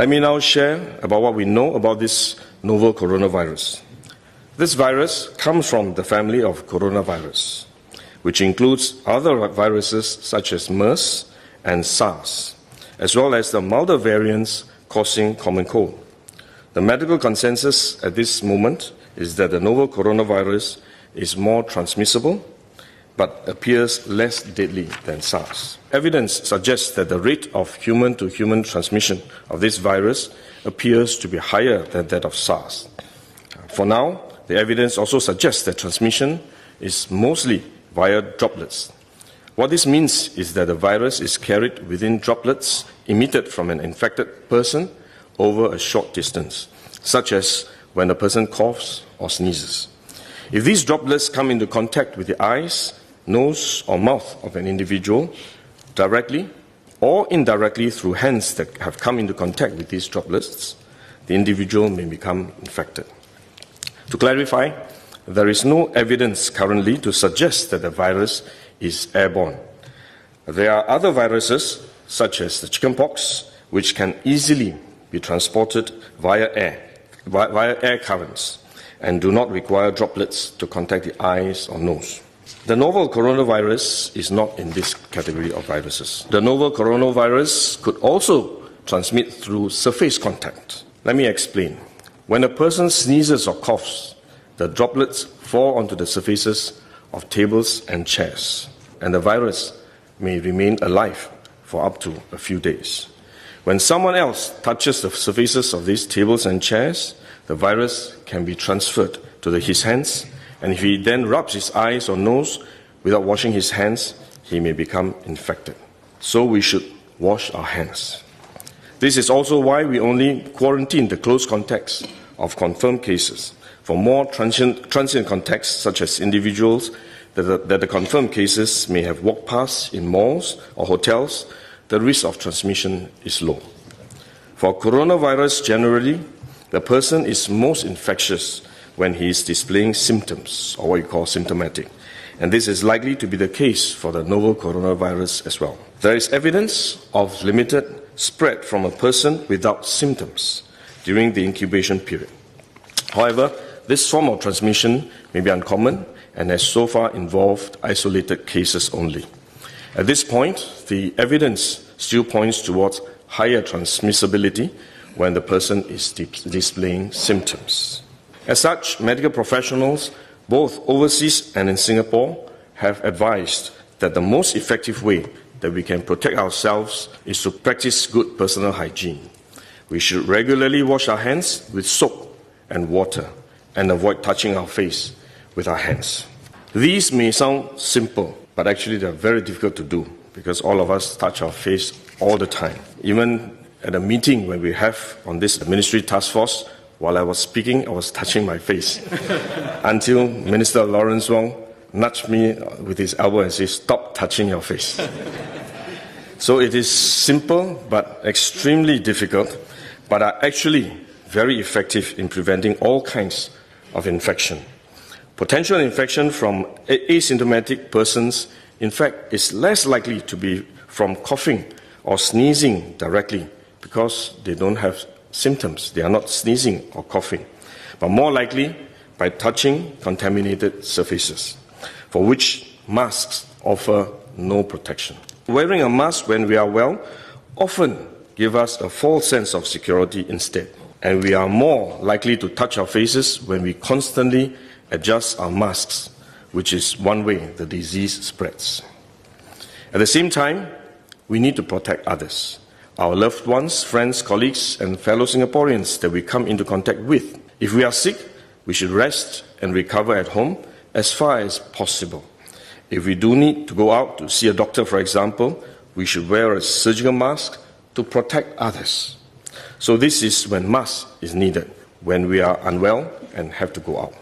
Let me now share about what we know about this novel coronavirus. This virus comes from the family of coronavirus, which includes other viruses such as MERS and SARS, as well as the milder variants causing common cold. The medical consensus at this moment is that the novel coronavirus is more transmissible but appears less deadly than SARS. Evidence suggests that the rate of human-to-human transmission of this virus appears to be higher than that of SARS. For now, the evidence also suggests that transmission is mostly via droplets. What this means is that the virus is carried within droplets emitted from an infected person over a short distance, such as when a person coughs or sneezes. If these droplets come into contact with the eyes, nose or mouth of an individual, directly or indirectly through hands that have come into contact with these droplets, the individual may become infected. To clarify, there is no evidence currently to suggest that the virus is airborne. There are other viruses, such as the chickenpox, which can easily be transported via air currents and do not require droplets to contact the eyes or nose. The novel coronavirus is not in this category of viruses. The novel coronavirus could also transmit through surface contact. Let me explain. When a person sneezes or coughs, the droplets fall onto the surfaces of tables and chairs, and the virus may remain alive for up to a few days. When someone else touches the surfaces of these tables and chairs, the virus can be transferred to his hands, and if he then rubs his eyes or nose without washing his hands, he may become infected. So we should wash our hands. This is also why we only quarantine the close contacts of confirmed cases. For more transient contacts, such as individuals that the confirmed cases may have walked past in malls or hotels, the risk of transmission is low. For coronavirus generally, the person is most infectious when he is displaying symptoms, or what you call symptomatic. And this is likely to be the case for the novel coronavirus as well. There is evidence of limited spread from a person without symptoms during the incubation period. However, this form of transmission may be uncommon and has so far involved isolated cases only. At this point, the evidence still points towards higher transmissibility when the person is displaying symptoms. As such, medical professionals, both overseas and in Singapore, have advised that the most effective way that we can protect ourselves is to practice good personal hygiene. We should regularly wash our hands with soap and water and avoid touching our face with our hands. These may sound simple, but actually they are very difficult to do because all of us touch our face all the time. Even at a meeting when we have on this ministry task force, while I was speaking, I was touching my face until Minister Lawrence Wong nudged me with his elbow and said, "Stop touching your face." So it is simple but extremely difficult, but are actually very effective in preventing all kinds of infection. Potential infection from asymptomatic persons, in fact, is less likely to be from coughing or sneezing directly because they don't have symptoms. They are not sneezing or coughing, but more likely by touching contaminated surfaces, for which masks offer no protection. Wearing a mask when we are well often gives us a false sense of security instead, and we are more likely to touch our faces when we constantly adjust our masks, which is one way the disease spreads. At the same time, we need to protect others, our loved ones, friends, colleagues, and fellow Singaporeans that we come into contact with. If we are sick, we should rest and recover at home as far as possible. If we do need to go out to see a doctor, for example, we should wear a surgical mask to protect others. So this is when mask is needed, when we are unwell and have to go out.